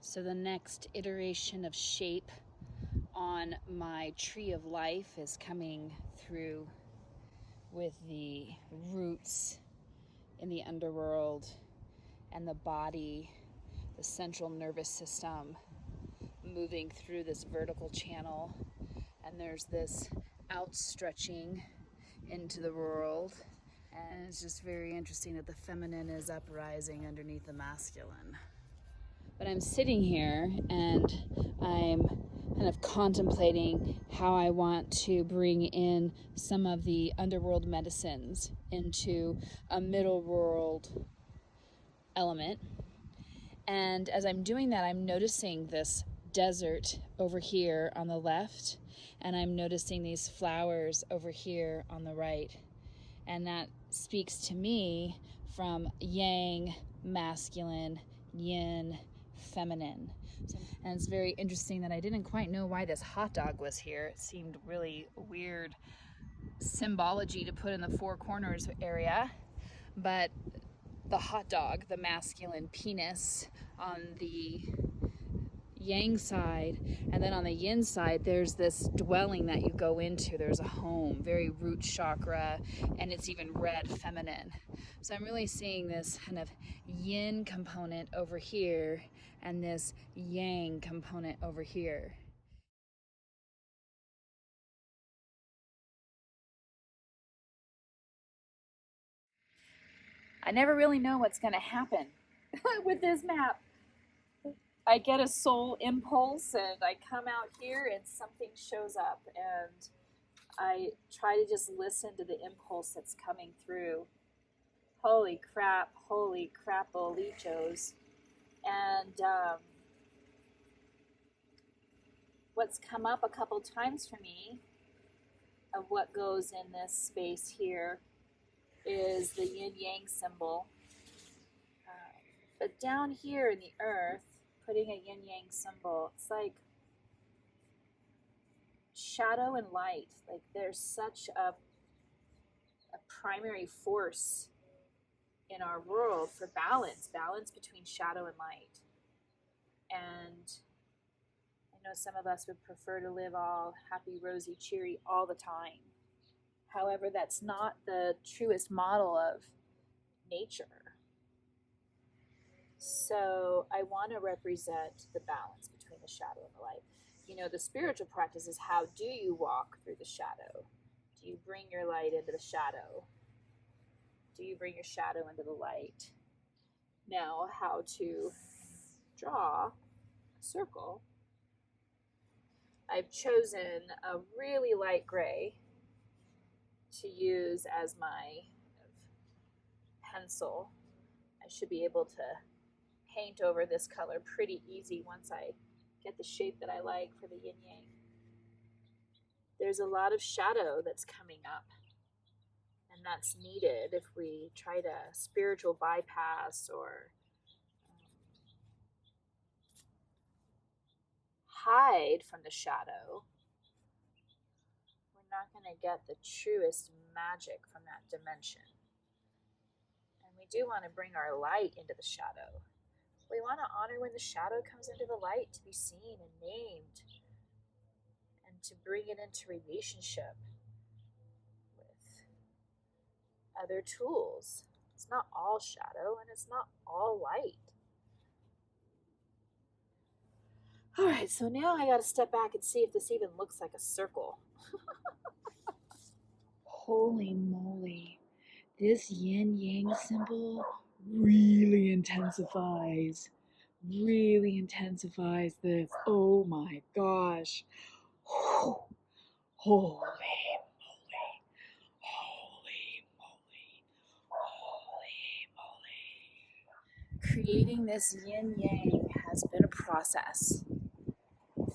So the next iteration of shape on my tree of life is coming through with the roots in the underworld and the body, the central nervous system moving through this vertical channel. And there's this outstretching into the world. And it's just very interesting that the feminine is uprising underneath the masculine. But I'm sitting here and I'm kind of contemplating how I want to bring in some of the underworld medicines into a middle world element. And as I'm doing that, I'm noticing this desert over here on the left, and I'm noticing these flowers over here on the right. And that speaks to me from yang, masculine, yin, feminine. And it's very interesting that I didn't quite know why this hot dog was here. It seemed really weird symbology to put in the four corners area, but the hot dog, the masculine penis on the yang side, and then on the yin side there's this dwelling that you go into. There's a home, very root chakra, and it's even red, feminine. So I'm really seeing this kind of yin component over here and this yang component over here. I never really know what's going to happen with this map. I get a soul impulse and I come out here and something shows up, and I try to just listen to the impulse that's coming through. Holy crap-o-lichos. And what's come up a couple times for me of what goes in this space here is the yin-yang symbol. But down here in the earth, putting a yin-yang symbol, it's like shadow and light. Like there's such a primary force in our world for balance between shadow and light. And I know some of us would prefer to live all happy, rosy, cheery all the time. However, that's not the truest model of nature. So I want to represent the balance between the shadow and the light. You know, the spiritual practice is, how do you walk through the shadow? Do you bring your light into the shadow? Do you bring your shadow into the light? Now, how to draw a circle. I've chosen a really light gray to use as my pencil. I should be able to paint over this color pretty easy once I get the shape that I like for the yin-yang. There's a lot of shadow that's coming up, and that's needed if we try to spiritual bypass or hide from the shadow. We're not going to get the truest magic from that dimension. And we do want to bring our light into the shadow. We want to honor when the shadow comes into the light, to be seen and named, and to bring it into relationship with other tools. It's not all shadow and it's not all light. All right, so now I got to step back and see if this even looks like a circle. Holy moly, this yin-yang symbol really intensifies this. Oh my gosh. Holy moly. Holy moly. Holy moly. Creating this yin-yang has been a process.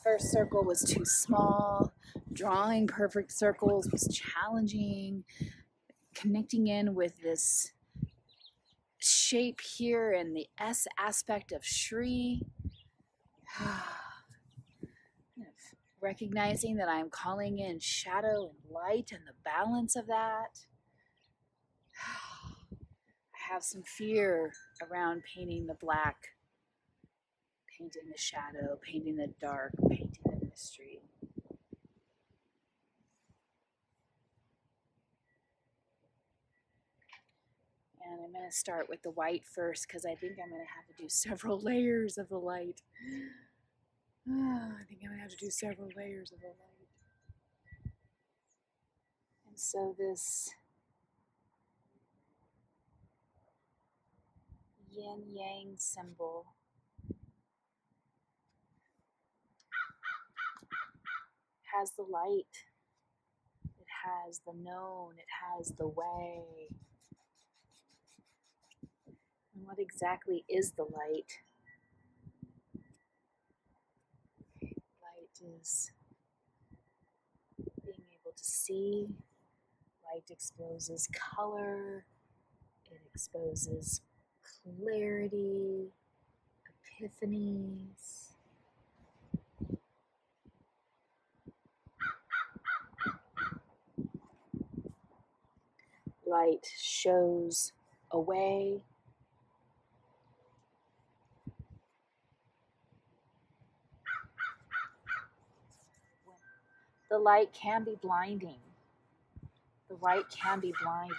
First circle was too small. Drawing perfect circles was challenging. Connecting in with this shape here and the S aspect of Shri. Recognizing that I'm calling in shadow and light and the balance of that. I have some fear around painting the black painting the shadow, painting the dark, painting the mystery. And I'm going to start with the white first because I think I'm going to have to do several layers of the light. I think I'm going to have to do several layers of the light. And so this yin-yang symbol has the light, it has the known, it has the way. And what exactly is the light? Light is being able to see. Light exposes color. It exposes clarity, epiphanies. Light shows a way. The light can be blinding. The light can be blinding.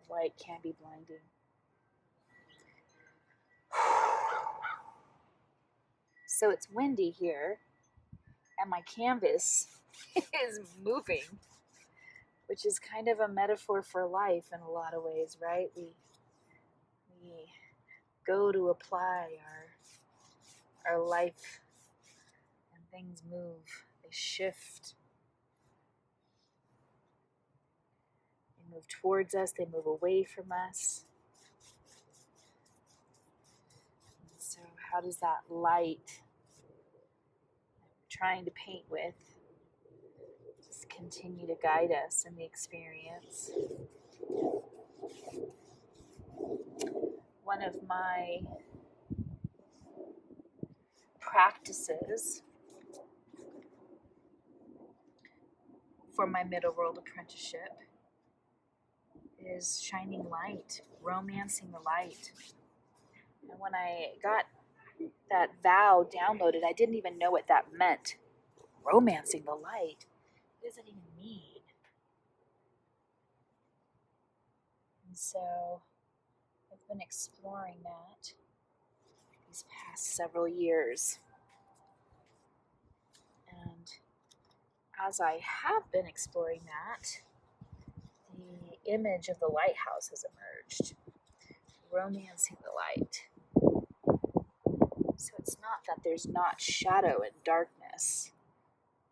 The light can be blinding. So it's windy here, and my canvas is moving, which is kind of a metaphor for life in a lot of ways, right? We go to apply our life, and things move, they shift. They move towards us, they move away from us. And so how does that light I'm trying to paint with just continue to guide us in the experience? One of my practices for my middle world apprenticeship is shining light, romancing the light. And when I got that vow downloaded, I didn't even know what that meant. Romancing the light. What does that even mean? And so I've been exploring that these past several years. And as I have been exploring that, the image of the lighthouse has emerged, romancing the light. So it's not that there's not shadow and darkness.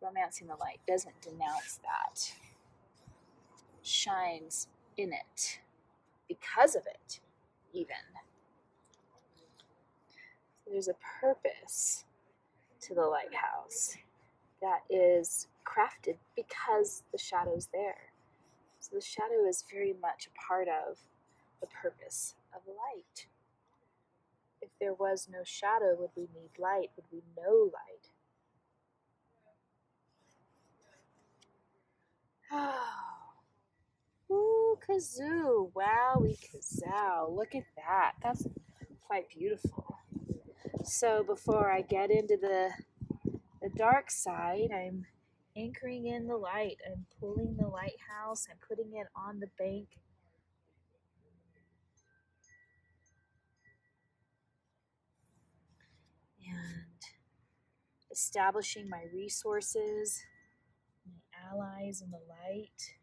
Romancing the light doesn't denounce that. Shines in it, because of it, even. So there's a purpose to the lighthouse that is crafted because the shadow's there. So the shadow is very much a part of the purpose of the light. If there was no shadow, would we need light? Would we know light? Oh, ooh, kazoo, wowie kazow. Look at that. That's quite beautiful. So before I get into the dark side, I'm anchoring in the light. I'm pulling the lighthouse. I'm putting it on the bank. And establishing my resources, my allies in the light.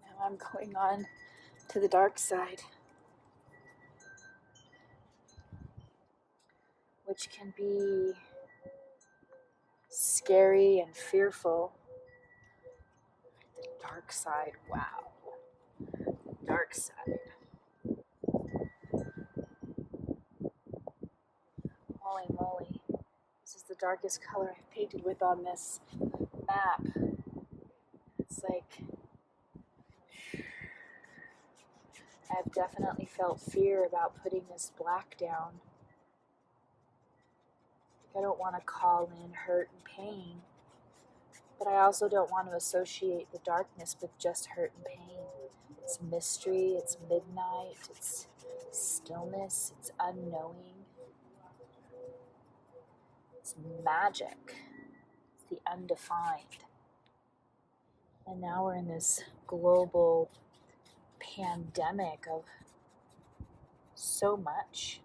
Now I'm going on to the dark side, which can be scary and fearful. The dark side, wow. Dark side. Holy moly. This is the darkest color I've painted with on this map. It's like, I've definitely felt fear about putting this black down. I don't want to call in hurt and pain, but I also don't want to associate the darkness with just hurt and pain. It's mystery, it's midnight, it's stillness, it's unknowing, it's magic, it's the undefined. And now we're in this global pandemic of so much,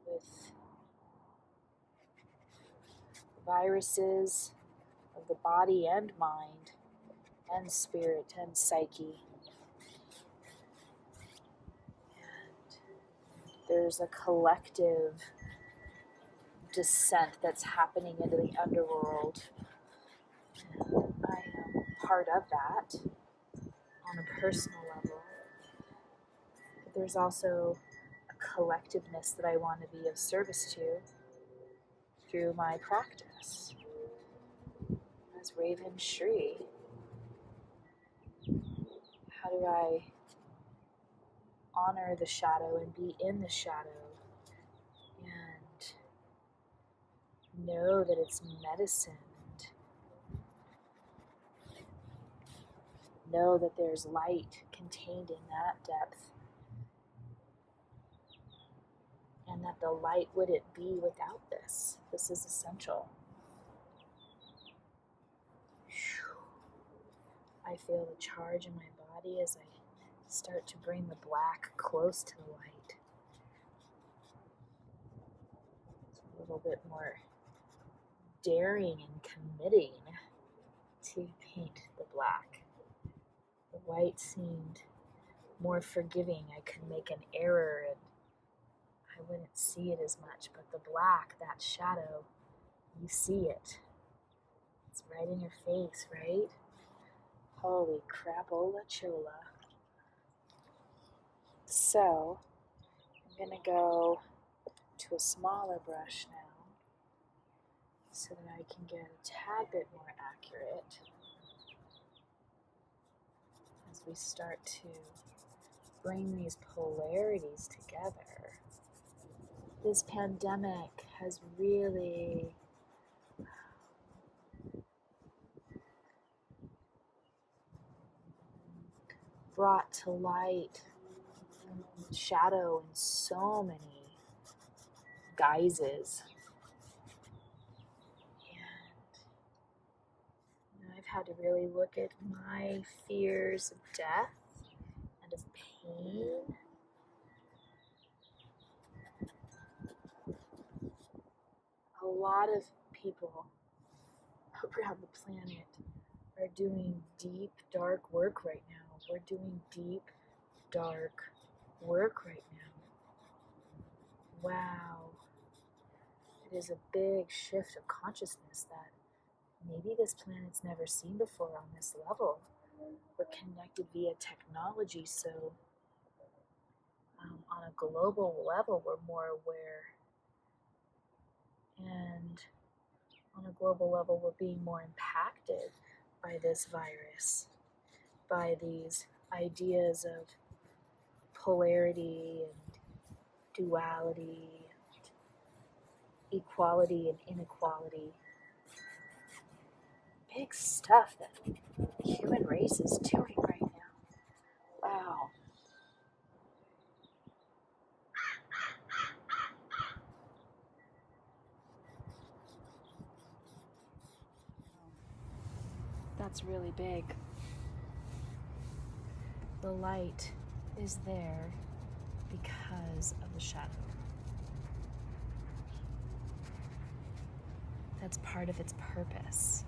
with viruses of the body and mind and spirit and psyche. And there's a collective descent that's happening into the underworld. I am part of that on a personal level. But there's also a collectiveness that I want to be of service to through my practice as Raven Shri. How do I honor the shadow and be in the shadow and know that it's medicine, and know that there's light contained in that depth, and that the light wouldn't be without this. This is essential. I feel the charge in my body as I start to bring the black close to the light. It's a little bit more daring and committing to paint the black. The white seemed more forgiving. I could make an error and I wouldn't see it as much, but the black, that shadow, you see it. It's right in your face, right? Holy crapola chola. So, I'm going to go to a smaller brush now so that I can get a tad bit more accurate as we start to bring these polarities together. This pandemic has really brought to light shadow in so many guises. And I've had to really look at my fears of death and of pain. A lot of people around the planet are doing deep, dark work right now. We're doing deep, dark work right now. Wow. It is a big shift of consciousness that maybe this planet's never seen before on this level. We're connected via technology, so on a global level, we're more aware. And on a global level, we're being more impacted by this virus, by these ideas of polarity and duality, and equality and inequality. Big stuff that the human race is doing right now. Wow. That's really big. The light is there because of the shadow. That's part of its purpose.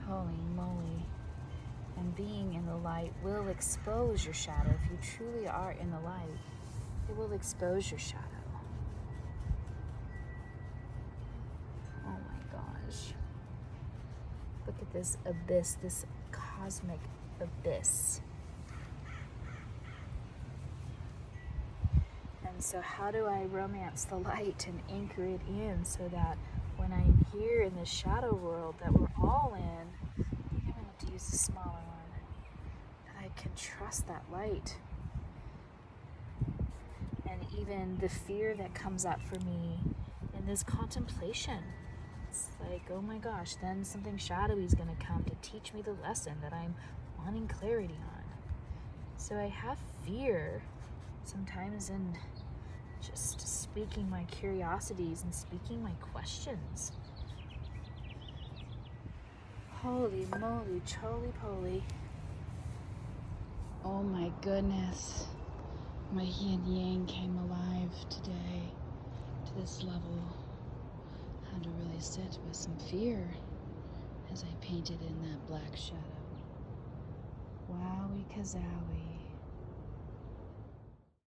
Holy moly. And being in the light will expose your shadow. If you truly are in the light, it will expose your shadow. Oh my gosh. Look at this abyss, this cosmic abyss. And so how do I romance the light and anchor it in so that when I'm here in the shadow world that we're all in, I'm going to have to use a smaller one, that I can trust that light. And even the fear that comes up for me in this contemplation, it's like, oh my gosh, then something shadowy is going to come to teach me the lesson that I'm wanting clarity on. So I have fear sometimes in just speaking my curiosities and speaking my questions. Holy moly, choly poly. Oh my goodness. My yin yang came alive today to this level. Had to really sit with some fear as I painted in that black shadow. Wowie kazowie.